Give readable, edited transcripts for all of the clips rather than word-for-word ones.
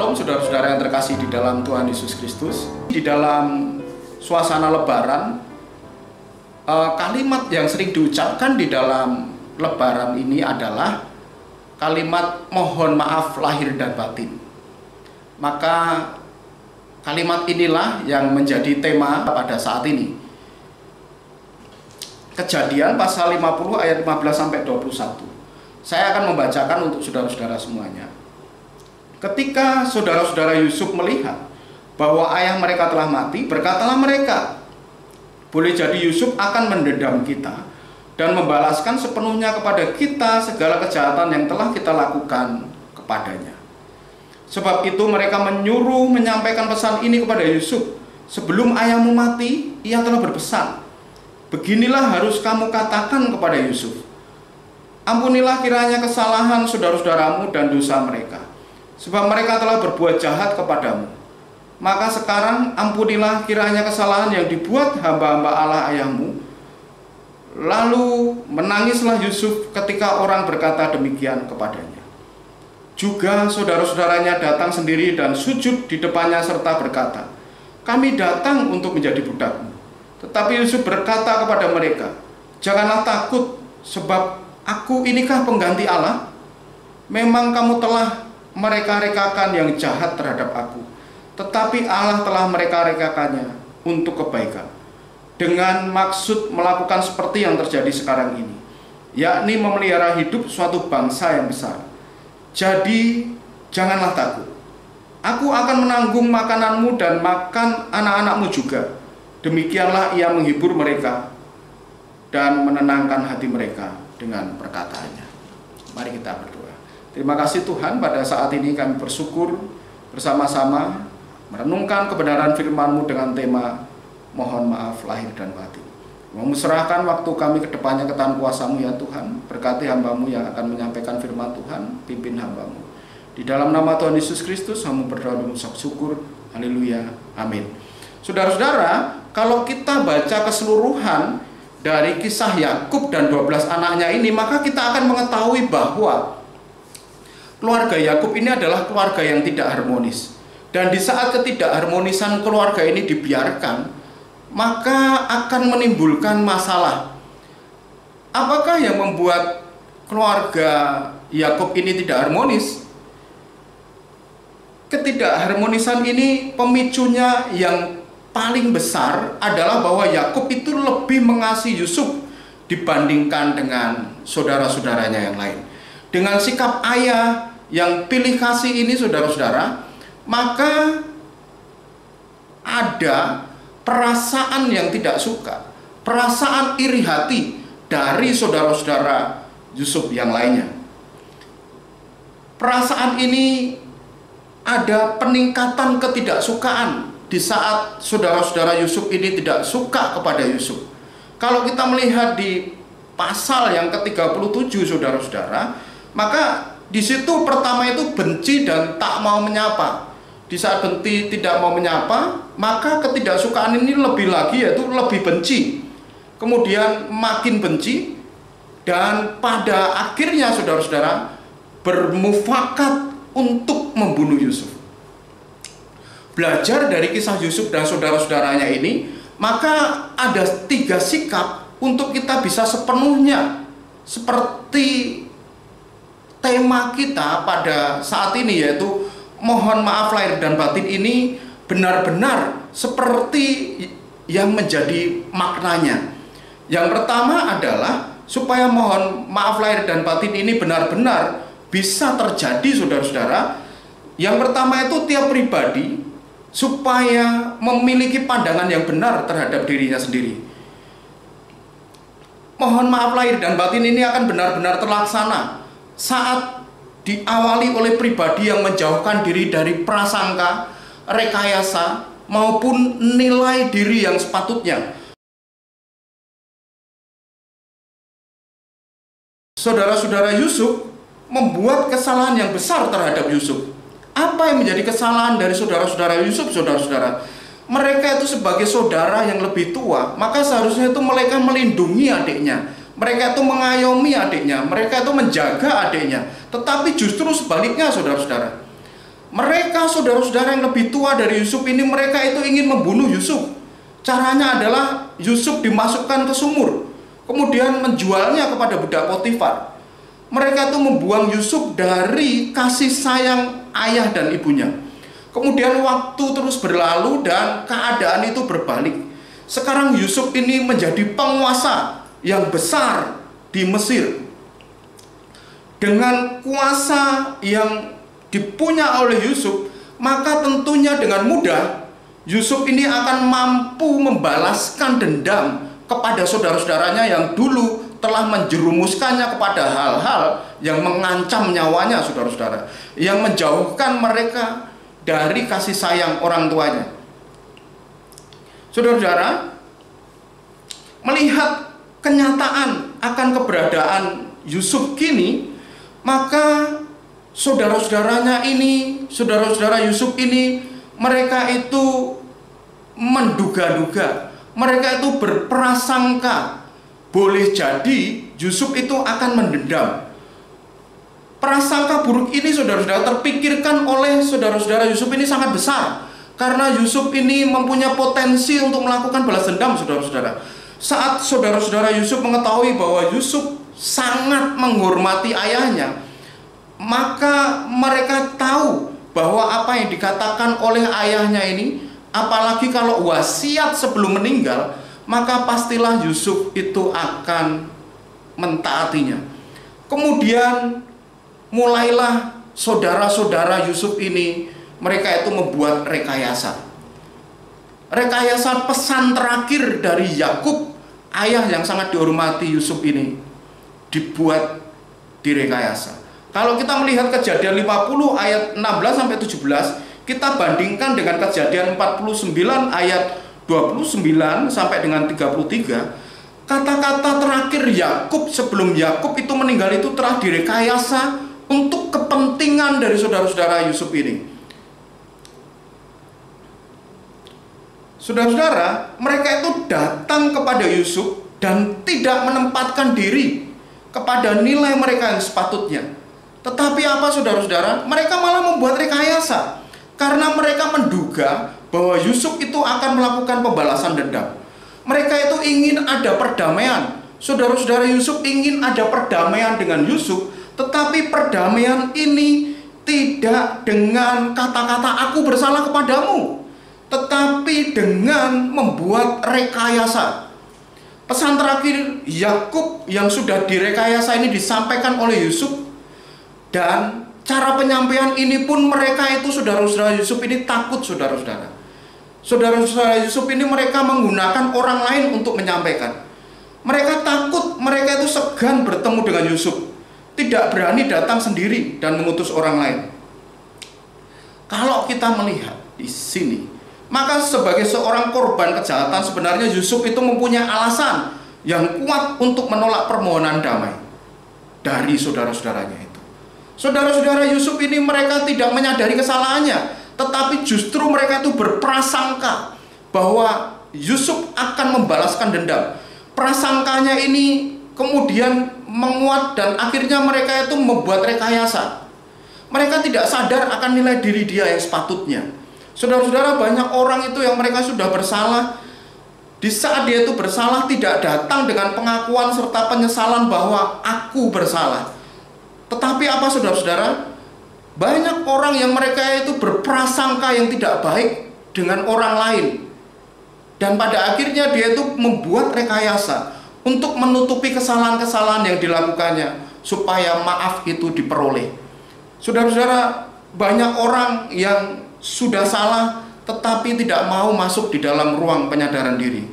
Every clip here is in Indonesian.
Shalom saudara-saudara yang terkasih di dalam Tuhan Yesus Kristus. Di dalam suasana lebaran, kalimat yang sering diucapkan di dalam lebaran ini adalah kalimat mohon maaf lahir dan batin. Maka kalimat inilah yang menjadi tema pada saat ini. Kejadian pasal 50 ayat 15 sampai 21. Saya akan membacakan untuk saudara-saudara semuanya. Ketika saudara-saudara Yusuf melihat bahwa ayah mereka telah mati, berkatalah mereka, boleh jadi Yusuf akan mendendam kita dan membalaskan sepenuhnya kepada kita segala kejahatan yang telah kita lakukan kepadanya. Sebab itu mereka menyuruh menyampaikan pesan ini kepada Yusuf. Sebelum ayahmu mati, ia telah berpesan, beginilah harus kamu katakan kepada Yusuf, ampunilah kiranya kesalahan saudara-saudaramu dan dosa mereka, sebab mereka telah berbuat jahat kepadamu. Maka sekarang ampunilah kiranya kesalahan yang dibuat hamba-hamba Allah ayahmu. Lalu menangislah Yusuf ketika orang berkata demikian kepadanya. Juga saudara-saudaranya datang sendiri dan sujud di depannya serta berkata, kami datang untuk menjadi budakmu. Tetapi Yusuf berkata kepada mereka, janganlah takut, sebab aku inikah pengganti Allah? Memang kamu telah mereka-rekakan yang jahat terhadap aku, tetapi Allah telah mereka-rekakannya untuk kebaikan, dengan maksud melakukan seperti yang terjadi sekarang ini, yakni memelihara hidup suatu bangsa yang besar. Jadi janganlah takut, aku akan menanggung makananmu dan makan anak-anakmu juga. Demikianlah ia menghibur mereka dan menenangkan hati mereka dengan perkataannya. Mari kita berdoa. Terima kasih Tuhan, pada saat ini kami bersyukur bersama-sama merenungkan kebenaran firman-Mu dengan tema mohon maaf lahir dan batin. Memusrahkan waktu kami ke depannya ke tangan kuasa-Mu ya Tuhan. Berkati hamba-Mu yang akan menyampaikan firman Tuhan, pimpin hamba-Mu. Di dalam nama Tuhan Yesus Kristus, kami berdoa dan mengucap syukur. Haleluya. Amin. Saudara-saudara, kalau kita baca keseluruhan dari kisah Yakub dan 12 anaknya ini, maka kita akan mengetahui bahwa keluarga Yakub ini adalah keluarga yang tidak harmonis. Dan di saat ketidakharmonisan keluarga ini dibiarkan, maka akan menimbulkan masalah. Apakah yang membuat keluarga Yakub ini tidak harmonis? Ketidakharmonisan ini pemicunya yang paling besar adalah bahwa Yakub itu lebih mengasihi Yusuf dibandingkan dengan saudara-saudaranya yang lain. Dengan sikap ayah yang pilih kasih ini, saudara-saudara, maka ada perasaan yang tidak suka, perasaan iri hati dari saudara-saudara Yusuf yang lainnya. Perasaan ini ada peningkatan ketidaksukaan di saat saudara-saudara Yusuf ini tidak suka kepada Yusuf. Kalau kita melihat di pasal yang ke-37, saudara-saudara, maka di situ pertama itu benci dan tak mau menyapa. Di saat benci tidak mau menyapa, maka ketidaksukaan ini lebih lagi, yaitu lebih benci. Kemudian makin benci, dan pada akhirnya saudara-saudara bermufakat untuk membunuh Yusuf. Belajar dari kisah Yusuf dan saudara-saudaranya ini, maka ada 3 sikap untuk kita bisa sepenuhnya seperti tema kita pada saat ini, yaitu mohon maaf lahir dan batin ini benar-benar seperti yang menjadi maknanya. Yang pertama adalah supaya mohon maaf lahir dan batin ini benar-benar bisa terjadi, saudara-saudara. Yang pertama itu tiap pribadi supaya memiliki pandangan yang benar terhadap dirinya sendiri. Mohon maaf lahir dan batin ini akan benar-benar terlaksana saat diawali oleh pribadi yang menjauhkan diri dari prasangka, rekayasa, maupun nilai diri yang sepatutnya. Saudara-saudara Yusuf membuat kesalahan yang besar terhadap Yusuf. Apa yang menjadi kesalahan dari saudara-saudara Yusuf, saudara-saudara? Mereka itu sebagai saudara yang lebih tua, maka seharusnya itu mereka melindungi adiknya. Mereka itu mengayomi adiknya, mereka itu menjaga adiknya. Tetapi justru sebaliknya, saudara-saudara, Mereka saudara-saudara yang lebih tua dari Yusuf ini, mereka itu ingin membunuh Yusuf. Caranya adalah Yusuf dimasukkan ke sumur, kemudian menjualnya kepada budak Potifar. Mereka itu membuang Yusuf dari kasih sayang ayah dan ibunya. Kemudian waktu terus berlalu dan keadaan itu berbalik. Sekarang Yusuf ini menjadi penguasa yang besar di Mesir. Dengan kuasa yang dipunya oleh Yusuf, maka tentunya dengan mudah Yusuf ini akan mampu membalaskan dendam kepada saudara-saudaranya yang dulu telah menjerumuskannya kepada hal-hal yang mengancam nyawanya, saudara-saudara, yang menjauhkan mereka dari kasih sayang orang tuanya. Saudara-saudara, melihat kenyataan akan keberadaan Yusuf kini, maka saudara-saudaranya ini, saudara-saudara Yusuf ini, mereka itu menduga-duga, mereka itu berprasangka, boleh jadi Yusuf itu akan mendendam. Prasangka buruk ini, saudara-saudara, terpikirkan oleh saudara-saudara Yusuf ini sangat besar, karena Yusuf ini mempunyai potensi untuk melakukan balas dendam, saudara-saudara. Saat saudara-saudara Yusuf mengetahui bahwa Yusuf sangat menghormati ayahnya, maka mereka tahu bahwa apa yang dikatakan oleh ayahnya ini, apalagi kalau wasiat sebelum meninggal, maka pastilah Yusuf itu akan mentaatinya. Kemudian mulailah saudara-saudara Yusuf ini, mereka itu membuat rekayasa. Rekayasa pesan terakhir dari Yakub, ayah yang sangat dihormati Yusuf ini, dibuat direkayasa. Kalau kita melihat Kejadian 50 ayat 16-17, kita bandingkan dengan Kejadian 49 ayat 29 sampai dengan 33, kata-kata terakhir Yakub sebelum Yakub itu meninggal itu telah direkayasa untuk kepentingan dari saudara-saudara Yusuf ini. Saudara-saudara, mereka itu datang kepada Yusuf dan tidak menempatkan diri kepada nilai mereka yang sepatutnya. Tetapi apa, saudara-saudara? Mereka malah membuat rekayasa, karena mereka menduga bahwa Yusuf itu akan melakukan pembalasan dendam. Mereka itu ingin ada perdamaian. Saudara-saudara Yusuf ingin ada perdamaian dengan Yusuf, tetapi perdamaian ini tidak dengan kata-kata aku bersalah kepadamu, tetapi dengan membuat rekayasa. Pesan terakhir Yakub yang sudah direkayasa ini disampaikan oleh Yusuf, dan cara penyampaian ini pun mereka itu, saudara-saudara Yusuf ini takut, saudara-saudara. Saudara-saudara Yusuf ini mereka menggunakan orang lain untuk menyampaikan. Mereka takut, mereka itu segan bertemu dengan Yusuf, tidak berani datang sendiri dan mengutus orang lain. Kalau kita melihat di sini, maka sebagai seorang korban kejahatan, sebenarnya Yusuf itu mempunyai alasan yang kuat untuk menolak permohonan damai dari saudara-saudaranya itu. Saudara-saudara Yusuf ini mereka tidak menyadari kesalahannya, tetapi justru mereka itu berprasangka bahwa Yusuf akan membalaskan dendam. Prasangkanya ini kemudian menguat dan akhirnya mereka itu membuat rekayasa. Mereka tidak sadar akan nilai diri dia yang sepatutnya. Saudara-saudara, banyak orang itu yang mereka sudah bersalah, di saat dia itu bersalah tidak datang dengan pengakuan serta penyesalan bahwa aku bersalah. Tetapi apa, saudara-saudara? Banyak orang yang mereka itu berprasangka yang tidak baik dengan orang lain, dan pada akhirnya dia itu membuat rekayasa untuk menutupi kesalahan-kesalahan yang dilakukannya, supaya maaf itu diperoleh. Saudara-saudara, banyak orang yang sudah salah tetapi tidak mau masuk di dalam ruang penyadaran diri.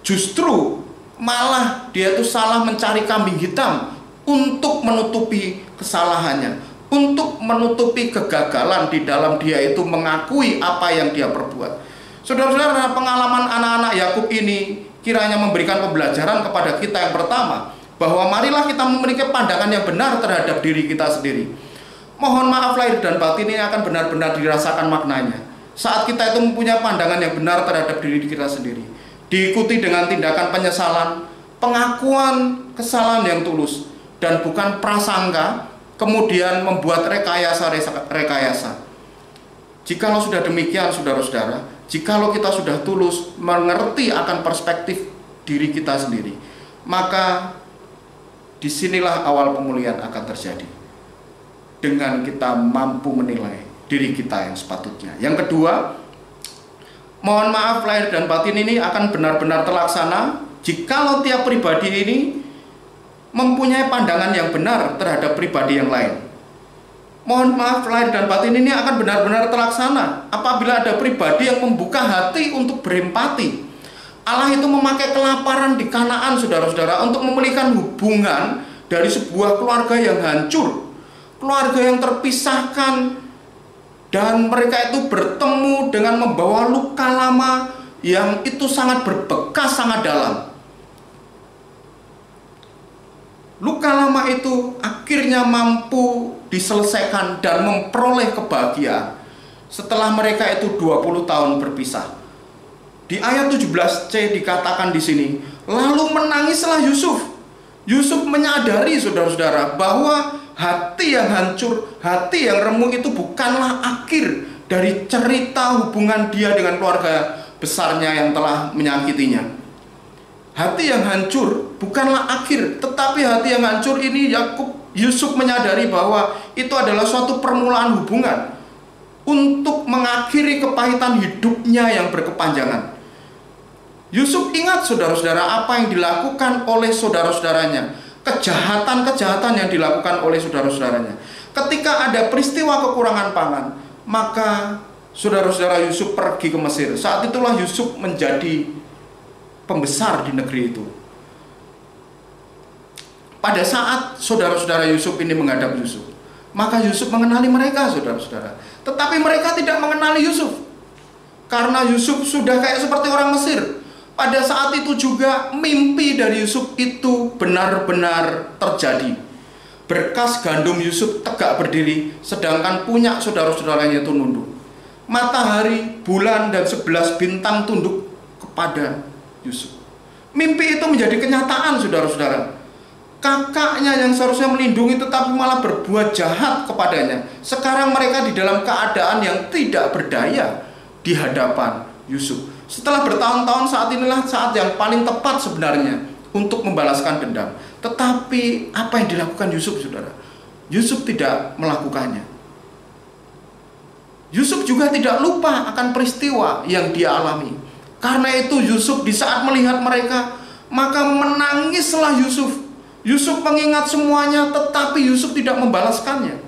Justru malah dia itu salah mencari kambing hitam untuk menutupi kesalahannya, untuk menutupi kegagalan di dalam dia itu mengakui apa yang dia perbuat. Saudara-saudara, pengalaman anak-anak Yakub ini kiranya memberikan pembelajaran kepada kita yang pertama, bahwa marilah kita memiliki pandangan yang benar terhadap diri kita sendiri. Mohon maaf lahir dan batin ini akan benar-benar dirasakan maknanya saat kita itu mempunyai pandangan yang benar terhadap diri kita sendiri, diikuti dengan tindakan penyesalan, pengakuan kesalahan yang tulus, dan bukan prasangka kemudian membuat rekayasa. Jikalau sudah demikian, saudara-saudara, jikalau kita sudah tulus mengerti akan perspektif diri kita sendiri, maka disinilah awal pemulihan akan terjadi. Dengan kita mampu menilai diri kita yang sepatutnya. Yang kedua, mohon maaf lahir dan batin ini akan benar-benar terlaksana jikalau tiap pribadi ini mempunyai pandangan yang benar terhadap pribadi yang lain. Mohon maaf lahir dan batin ini akan benar-benar terlaksana apabila ada pribadi yang membuka hati untuk berempati. Allah itu memakai kelaparan di Kanaan, saudara-saudara, untuk memulihkan hubungan dari sebuah keluarga yang hancur, keluarga yang terpisahkan, dan mereka itu bertemu dengan membawa luka lama yang itu sangat berbekas, sangat dalam. Luka lama itu akhirnya mampu diselesaikan dan memperoleh kebahagiaan setelah mereka itu 20 tahun berpisah. Di ayat 17c dikatakan di sini, lalu menangislah Yusuf. Yusuf menyadari, saudara-saudara, bahwa hati yang hancur, hati yang remuk itu bukanlah akhir dari cerita hubungan dia dengan keluarga besarnya yang telah menyakitinya. Hati yang hancur bukanlah akhir, tetapi hati yang hancur ini Yusuf menyadari bahwa itu adalah suatu permulaan hubungan untuk mengakhiri kepahitan hidupnya yang berkepanjangan. Yusuf ingat, saudara-saudara, apa yang dilakukan oleh saudara-saudaranya, kejahatan-kejahatan yang dilakukan oleh saudara-saudaranya. Ketika ada peristiwa kekurangan pangan, maka saudara-saudara Yusuf pergi ke Mesir. Saat itulah Yusuf menjadi pembesar di negeri itu. Pada saat saudara-saudara Yusuf ini menghadap Yusuf, maka Yusuf mengenali mereka, saudara-saudara. Tetapi mereka tidak mengenali Yusuf, karena Yusuf sudah kayak seperti orang Mesir. Pada saat itu juga mimpi dari Yusuf itu benar-benar terjadi. Berkas gandum Yusuf tegak berdiri, sedangkan punya saudara-saudaranya itu nunduk. Matahari, bulan, dan 11 bintang tunduk kepada Yusuf. Mimpi itu menjadi kenyataan, saudara-saudara. Kakaknya yang seharusnya melindungi tetapi malah berbuat jahat kepadanya. Sekarang mereka di dalam keadaan yang tidak berdaya di hadapan Yusuf. Setelah bertahun-tahun, saat inilah saat yang paling tepat sebenarnya untuk membalaskan dendam. Tetapi apa yang dilakukan Yusuf, saudara? Yusuf tidak melakukannya. Yusuf juga tidak lupa akan peristiwa yang dia alami. Karena itu Yusuf di saat melihat mereka, maka menangislah Yusuf. Yusuf mengingat semuanya, tetapi Yusuf tidak membalaskannya.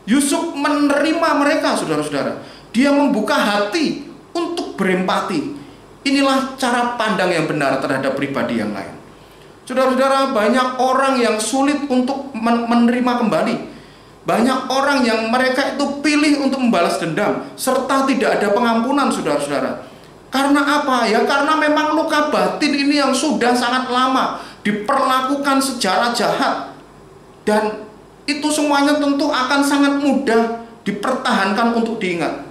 Yusuf menerima mereka, saudara-saudara. Dia membuka hati untuk berempati. Inilah cara pandang yang benar terhadap pribadi yang lain. Saudara-saudara, banyak orang yang sulit untuk menerima kembali. Banyak orang yang mereka itu pilih untuk membalas dendam, serta tidak ada pengampunan, saudara-saudara. Karena apa? Ya karena memang luka batin ini yang sudah sangat lama diperlakukan secara jahat. Dan itu semuanya tentu akan sangat mudah dipertahankan untuk diingat.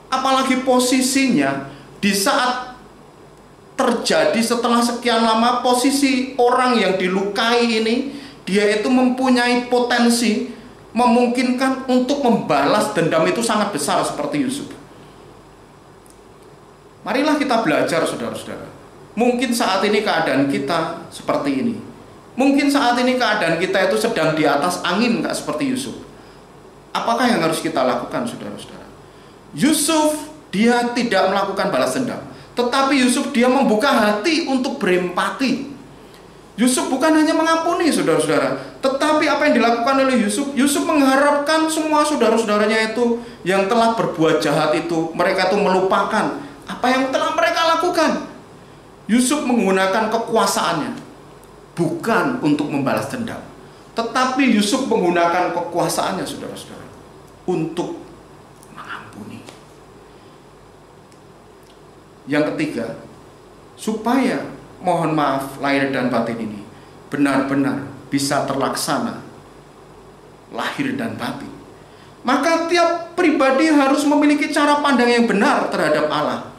Apalagi posisinya di saat terjadi setelah sekian lama, posisi orang yang dilukai ini, dia itu mempunyai potensi memungkinkan untuk membalas dendam itu sangat besar seperti Yusuf. Marilah kita belajar, saudara-saudara. Mungkin saat ini keadaan kita seperti ini. Mungkin saat ini keadaan kita itu sedang di atas angin, nggak seperti Yusuf. Apakah yang harus kita lakukan, saudara-saudara? Yusuf, dia tidak melakukan balas dendam. Tetapi Yusuf, dia membuka hati untuk berempati. Yusuf bukan hanya mengampuni, saudara-saudara. Tetapi apa yang dilakukan oleh Yusuf? Yusuf mengharapkan semua saudara-saudaranya itu yang telah berbuat jahat itu, mereka itu melupakan apa yang telah mereka lakukan. Yusuf menggunakan kekuasaannya bukan untuk membalas dendam, tetapi Yusuf menggunakan kekuasaannya, saudara-saudara, untuk mengampuni. Yang ketiga, supaya mohon maaf lahir dan batin ini benar-benar bisa terlaksana lahir dan batin, maka tiap pribadi harus memiliki cara pandang yang benar terhadap Allah.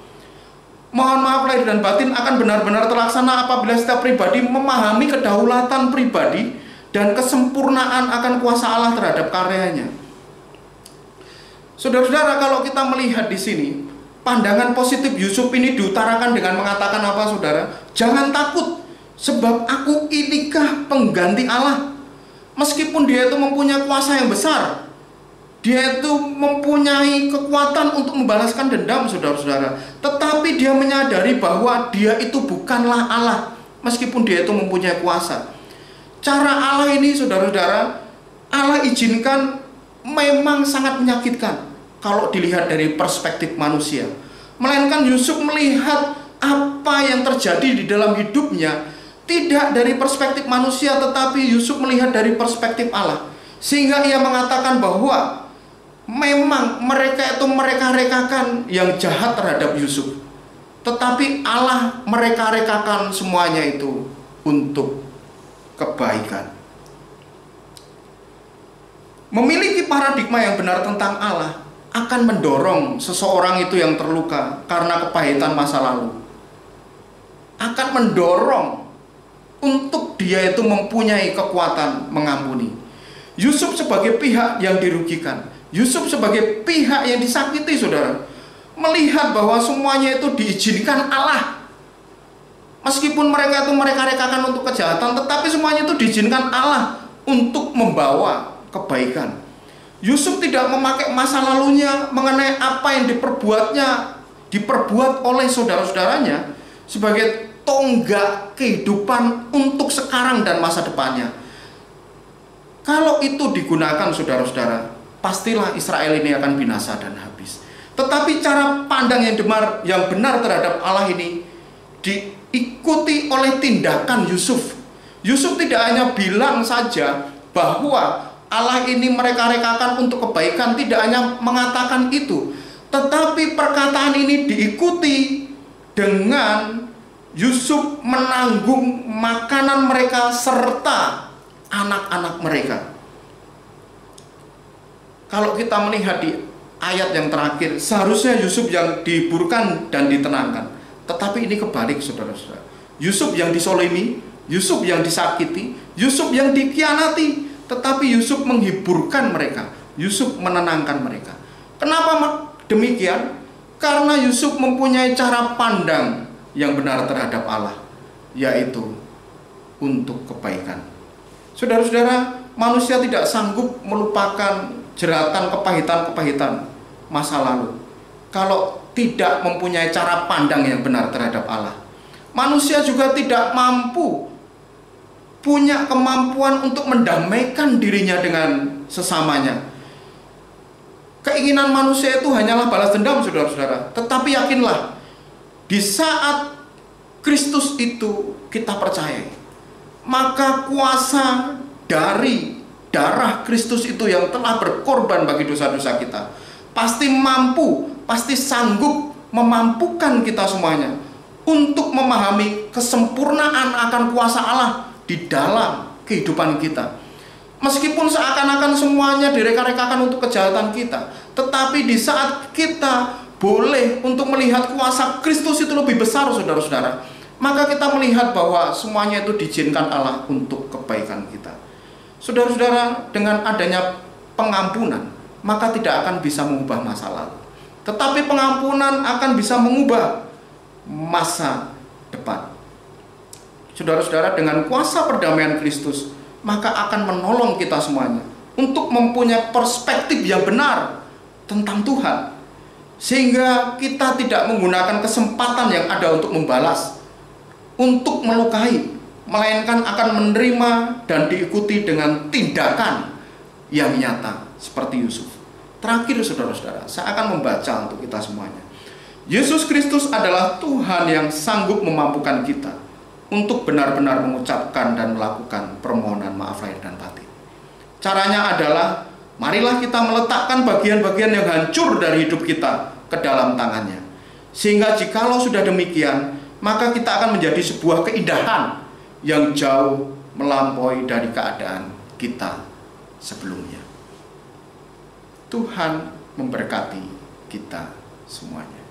Mohon maaf lahir dan batin akan benar-benar terlaksana apabila setiap pribadi memahami kedaulatan pribadi dan kesempurnaan akan kuasa Allah terhadap karyanya. Saudara-saudara, kalau kita melihat di sini, pandangan positif Yusuf ini diutarakan dengan mengatakan apa, saudara? Jangan takut, sebab aku inikah pengganti Allah. Meskipun dia itu mempunyai kuasa yang besar, dia itu mempunyai kekuatan untuk membalaskan dendam, saudara-saudara, tetapi dia menyadari bahwa dia itu bukanlah Allah, meskipun dia itu mempunyai kuasa. Cara Allah ini, saudara-saudara, Allah izinkan memang sangat menyakitkan kalau dilihat dari perspektif manusia. Melainkan Yusuf melihat apa yang terjadi di dalam hidupnya tidak dari perspektif manusia, tetapi Yusuf melihat dari perspektif Allah. Sehingga ia mengatakan bahwa memang mereka itu mereka-rekakan yang jahat terhadap Yusuf, tetapi Allah mereka-rekakan semuanya itu untuk kebaikan. Memiliki paradigma yang benar tentang Allah akan mendorong seseorang itu yang terluka karena kepahitan masa lalu, akan mendorong untuk dia itu mempunyai kekuatan mengampuni. Yusuf sebagai pihak yang dirugikan, Yusuf sebagai pihak yang disakiti, saudara, melihat bahwa semuanya itu diizinkan Allah. Meskipun mereka itu mereka-rekakan untuk kejahatan, tetapi semuanya itu diizinkan Allah untuk membawa kebaikan. Yusuf tidak memakai masa lalunya mengenai apa yang diperbuat oleh saudara-saudaranya sebagai tonggak kehidupan untuk sekarang dan masa depannya. Kalau itu digunakan, saudara-saudara, pastilah Israel ini akan binasa dan habis. Tetapi cara pandang yang benar terhadap Allah ini diikuti oleh tindakan Yusuf. Yusuf tidak hanya bilang saja bahwa Allah ini mereka-rekakan untuk kebaikan, tidak hanya mengatakan itu, tetapi perkataan ini diikuti dengan Yusuf menanggung makanan mereka serta anak-anak mereka. Kalau kita melihat di ayat yang terakhir, seharusnya Yusuf yang dihiburkan dan ditenangkan, tetapi ini kebalik, saudara-saudara. Yusuf yang disolimi, Yusuf yang disakiti, Yusuf yang dikhianati, tetapi Yusuf menghiburkan mereka, Yusuf menenangkan mereka. Kenapa demikian? Karena Yusuf mempunyai cara pandang yang benar terhadap Allah, yaitu untuk kebaikan. Saudara-saudara, manusia tidak sanggup melupakan jeratan kepahitan-kepahitan masa lalu kalau tidak mempunyai cara pandang yang benar terhadap Allah. Manusia juga tidak mampu punya kemampuan untuk mendamaikan dirinya dengan sesamanya. Keinginan manusia itu hanyalah balas dendam, saudara-saudara. Tetapi yakinlah, di saat Kristus itu kita percaya, maka kuasa dari darah Kristus itu yang telah berkorban bagi dosa-dosa kita pasti mampu, pasti sanggup memampukan kita semuanya untuk memahami kesempurnaan akan kuasa Allah di dalam kehidupan kita. Meskipun seakan-akan semuanya direka-rekakan untuk kejahatan kita, tetapi di saat kita boleh untuk melihat kuasa Kristus itu lebih besar, saudara-saudara, maka kita melihat bahwa semuanya itu diizinkan Allah untuk kebaikan kita. Saudara-saudara, dengan adanya pengampunan, maka tidak akan bisa mengubah masa lalu, tetapi pengampunan akan bisa mengubah masa depan. Saudara-saudara, dengan kuasa perdamaian Kristus, maka akan menolong kita semuanya untuk mempunyai perspektif yang benar tentang Tuhan, sehingga kita tidak menggunakan kesempatan yang ada untuk membalas, untuk melukai, melainkan akan menerima dan diikuti dengan tindakan yang nyata seperti Yusuf. Terakhir, saudara-saudara, saya akan membaca untuk kita semuanya. Yesus Kristus adalah Tuhan yang sanggup memampukan kita untuk benar-benar mengucapkan dan melakukan permohonan maaf lahir dan batin. Caranya adalah, marilah kita meletakkan bagian-bagian yang hancur dari hidup kita ke dalam tangannya. Sehingga jikalau sudah demikian, maka kita akan menjadi sebuah keindahan yang jauh melampaui dari keadaan kita sebelumnya. Tuhan memberkati kita semuanya.